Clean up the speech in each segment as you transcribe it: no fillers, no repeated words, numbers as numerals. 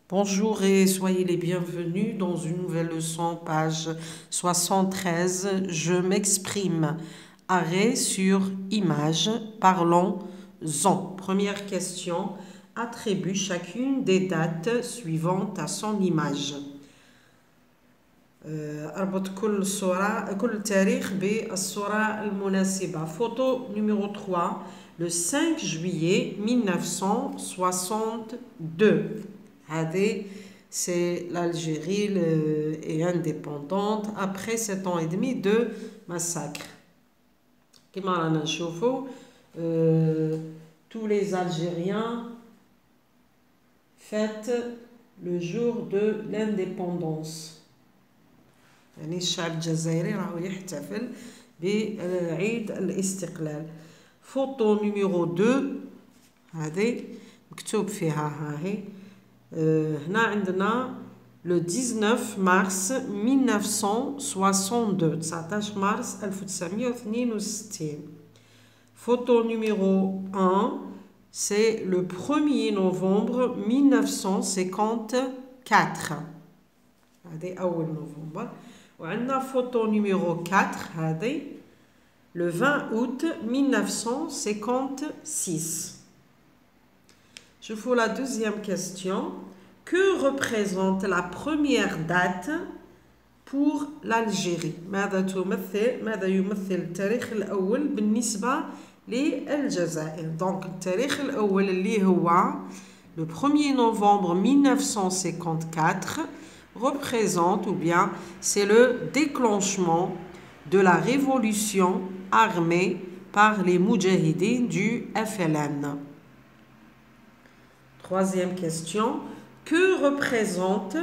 Bonjour et soyez les bienvenus dans une nouvelle leçon, page 73. Je m'exprime. Arrêt sur image. Parlons-en. Première question. Attribue chacune des dates suivantes à son image. أربط كل تاريخ بالصورة المناسبة. Photo numéro 3, le 5 juillet 1962. C'est l'Algérie est indépendante après 7 ans et demi de massacre. Comme on voit, tous les Algériens fêtent le jour de l'indépendance. يعني الشعب الجزائري راهو يحتفل بعيد الاستقلال. فوتو نيميرو 2 هذه مكتوب فيها هاهي. هنا عندنا le 19 mars 1962 19 مارس 1962. Photo numéro 1, c'est le 1er novembre 1954. هذه أول نوفمبر. وعندنا photo numéro 4 هذه le 20 août 1956. Je fais la deuxième question. Que représente la première date pour l'Algérie? ماذا يمثل التاريخ الأول بالنسبة للجزائر؟ Donc التاريخ الأول اللي هو le 1er novembre 1954 représente, ou bien c'est le déclenchement de la révolution armée par les moudjahidines du FLN. Troisième question. Que représente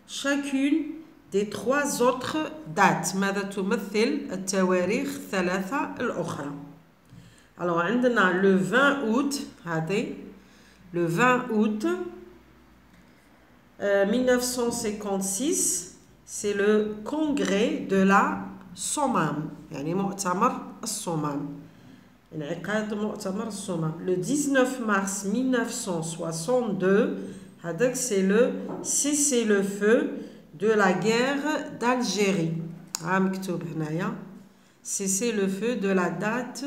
chacune des trois autres dates? ماذا تمثل التواريخ الثلاثة الأخرى؟ Alors, عندنا le 20 août, le 20 août 1956, c'est le congrès de la Sommam, يعني مؤتمر الصمام. Le 19 mars 1962, c'est le cessez-le-feu de la guerre d'Algérie. Cessez-le-feu de la date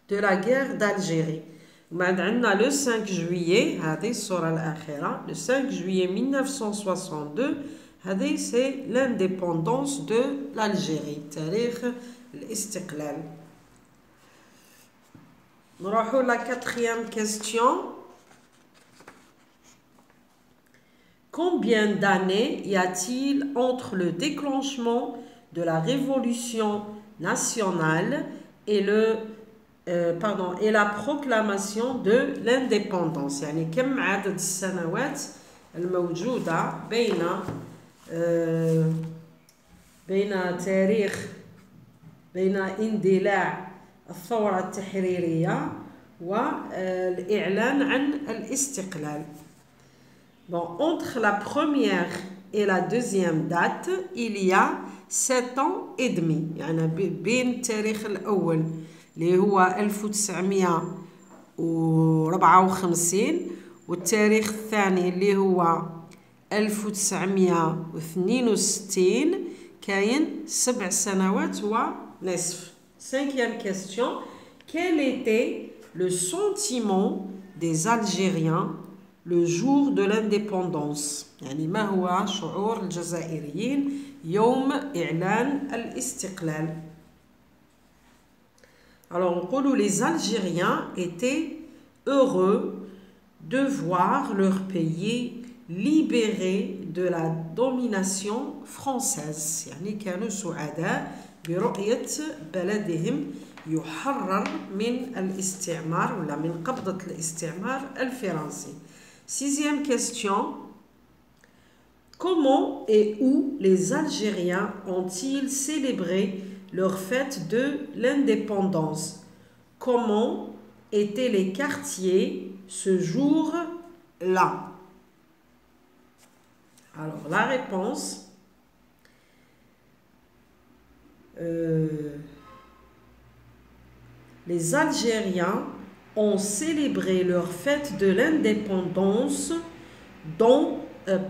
de la guerre d'Algérie. Le 5 juillet, le 5 juillet 1962, c'est l'indépendance de l'Algérie. تاريخ الاستقلال. نروحوا la quatrième question. Combien d'années y a-t-il entre le déclenchement de la révolution nationale et la proclamation de l'indépendance? يعني كم عدد السنوات الموجودة بين اندلاع الثورة التحريرية والإعلان عن الاستقلال. Bon, entre la première et la deuxième date, il y a 7 ans et demi. يعني بين التاريخ الأول اللي هو 1954 والتاريخ الثاني اللي هو 1962 كاين 7 سنوات ونصف. Cinquième question. Quel était le sentiment des Algériens le jour de l'indépendance? يعني ما هو شعور الجزائريين يوم إعلان الاستقلال؟ Alors, les Algériens étaient heureux de voir leur pays libéré de la domination française. يعني كانوا سعداء برؤية بلدهم يحرر من الاستعمار ولا من قبضة الاستعمار الفرنسي. Sixième question. Comment et où les Algériens ont-ils célébré leur fête de l'indépendance? Comment étaient les quartiers ce jour-là? Alors, la réponse, les Algériens ont célébré leur fête de l'indépendance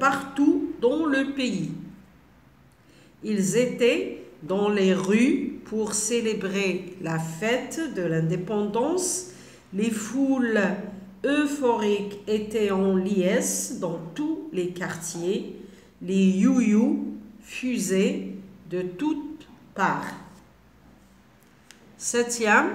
partout dans le pays. Ils étaient dans les rues pour célébrer la fête de l'indépendance. Les foules euphoriques étaient en liesse dans tous les quartiers. Les you-you fusaient de toutes parts. 7e.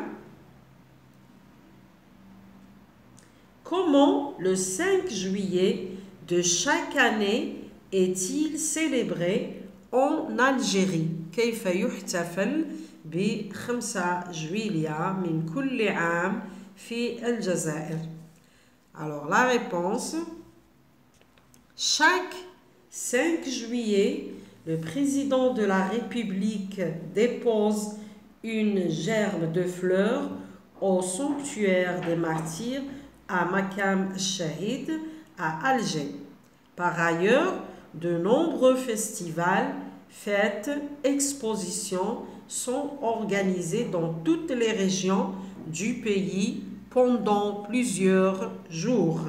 Comment le 5 juillet de chaque année est-il célébré en Algérie؟ كيف يحتفل ب5 جويلية من كل عام في الجزائر؟ Alors la réponse, chaque 5 juillet, le président de la République dépose une gerbe de fleurs au sanctuaire des martyrs à Makam al-Shahid à Alger. Par ailleurs, de nombreux festivals, fêtes, expositions sont organisés dans toutes les régions du pays pendant plusieurs jours.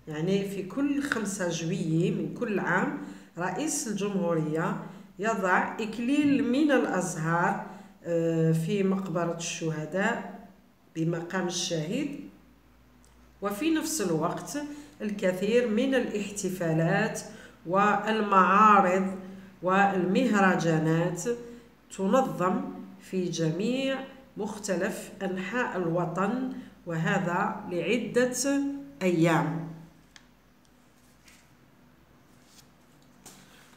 يعني في كل 5 جويلية من كل عام رئيس الجمهورية يضع إكليل من الأزهار في مقبرة الشهداء بمقام الشهيد، وفي نفس الوقت الكثير من الاحتفالات والمعارض والمهرجانات تنظم في جميع مختلف أنحاء الوطن، وهذا لعدة أيام.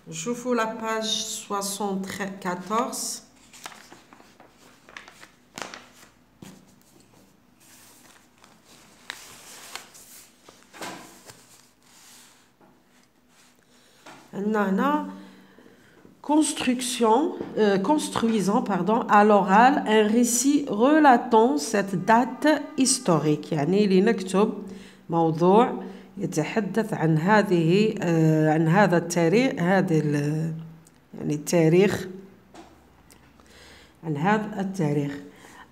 نشوفوا la page 74. Construisant à l'oral un récit relatant cette date historique. يعني لنكتب موضوع يتحدث عن هذا التاريخ،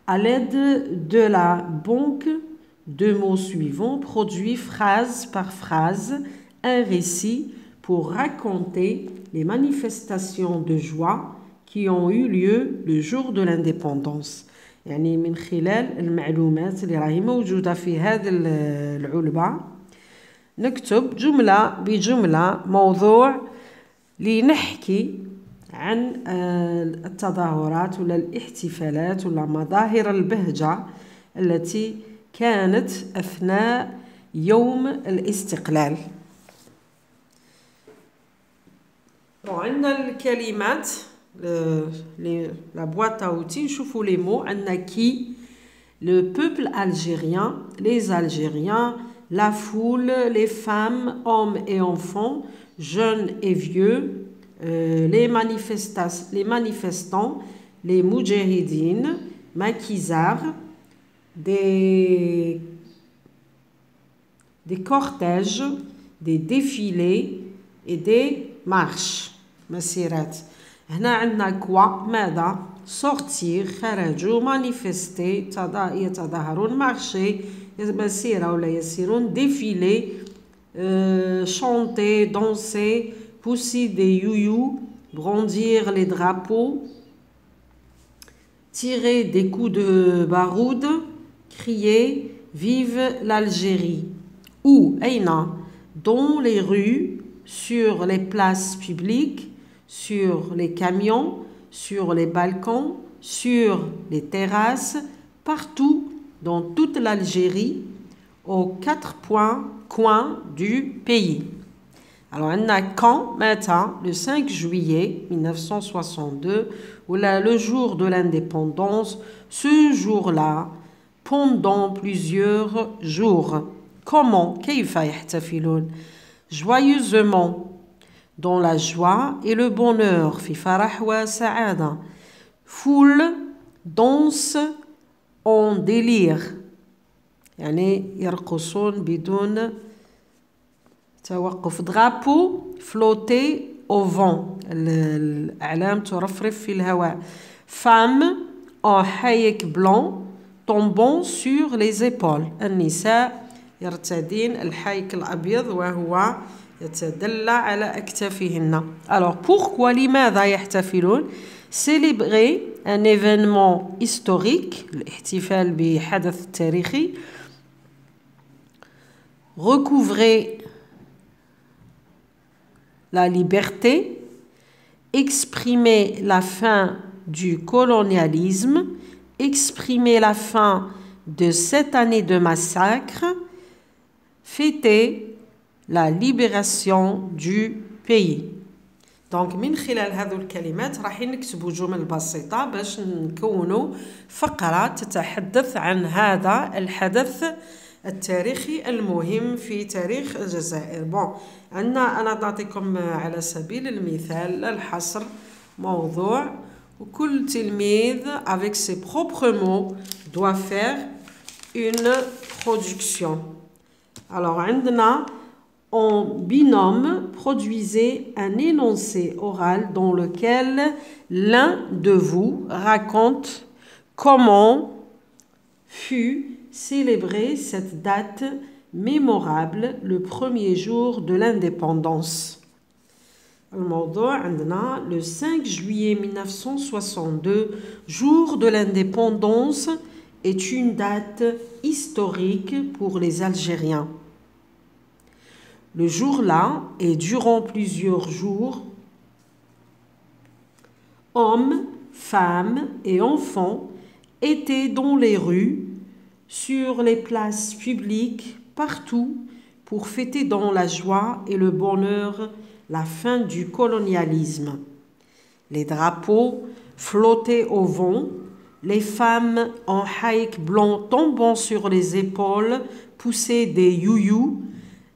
à l'aide de la banque de mots suivants, produit phrase par phrase un récit pour raconter les manifestations de joie qui ont eu lieu le jour de l'indépendance. يعني من خلال المعلومات اللي راهي موجودة في هذه العلبة نكتب جملة بجملة موضوع لنحكي عن التظاهرات ولا الاحتفالات ولا مظاهر البهجة التي كانت أثناء يوم الاستقلال. عندنا الكلمات la boîte à outils. نشوفوا les mots. عندنا qui, le peuple algérien, les Algériens, la foule, les femmes, hommes et enfants, jeunes et vieux, les manifestants, les moudjahidines, maquisards, des cortèges, des défilés et des marches. مسيرات. هنا عندنا كوا ماذا؟ sortir خرجوا، manifester يتظاهرون، marcher مسيرة ولا يسيرون، défiler chanter danser، pousser des you-you، brandir les drapeaux، tirer des coups de baroud، crier vive l'Algérie. Où? أين؟ dans les rues, sur les places publiques, sur les camions, sur les balcons, sur les terrasses, partout dans toute l'Algérie, aux 4 coins du pays. Alors, on a quand, maintenant, le 5 juillet 1962, ou là, le jour de l'indépendance, ce jour-là, pendant plusieurs jours. Comment? كيف يحتفلون? Joyeusement, dans la joie et le bonheur, في فرح وسعادة. Foule, danse en délire. يعني يرقصون بدون توقف. Drapeau, flotter au vent. الأعلام ترفرف في الهواء. Femme, en haïk blanc, tombant sur les épaules. النساء يرتدين الحيك الأبيض وهو يتدلى على أكتافهن. Alors pourquoi لماذا يحتفلون؟ Célébrer un événement historique, الاحتفال بحدث تاريخي. Recouvrer la liberté, exprimer la fin du colonialisme, exprimer la fin de cette année de massacre, fêter la libération du pays. دونك من خلال هذو الكلمات راح نكتبوا جمل بسيطة باش نكونوا فقرة تتحدث عن هذا الحدث التاريخي المهم في تاريخ الجزائر. بون أنا نعطيكم على سبيل المثال الحصر موضوع وكل تلميذ avec ses propres mots doit faire une production. Alors عندنا en binôme, produisez un énoncé oral dans lequel l'un de vous raconte comment fut célébrée cette date mémorable, le premier jour de l'indépendance. الموضوع عندنا le 5 juillet 1962, jour de l'indépendance, est une date historique pour les Algériens. Le jour-là et durant plusieurs jours, hommes, femmes et enfants étaient dans les rues, sur les places publiques, partout, pour fêter dans la joie et le bonheur la fin du colonialisme. Les drapeaux flottaient au vent, les femmes en haïk blanc tombant sur les épaules poussaient des youyous.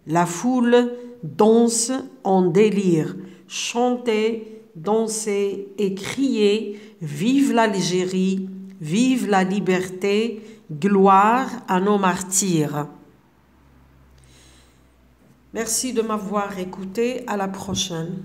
La foule danse en délire, chantait, dansait et criait « Vive l'Algérie, vive la liberté, gloire à nos martyrs ». Merci de m'avoir écouté, à la prochaine.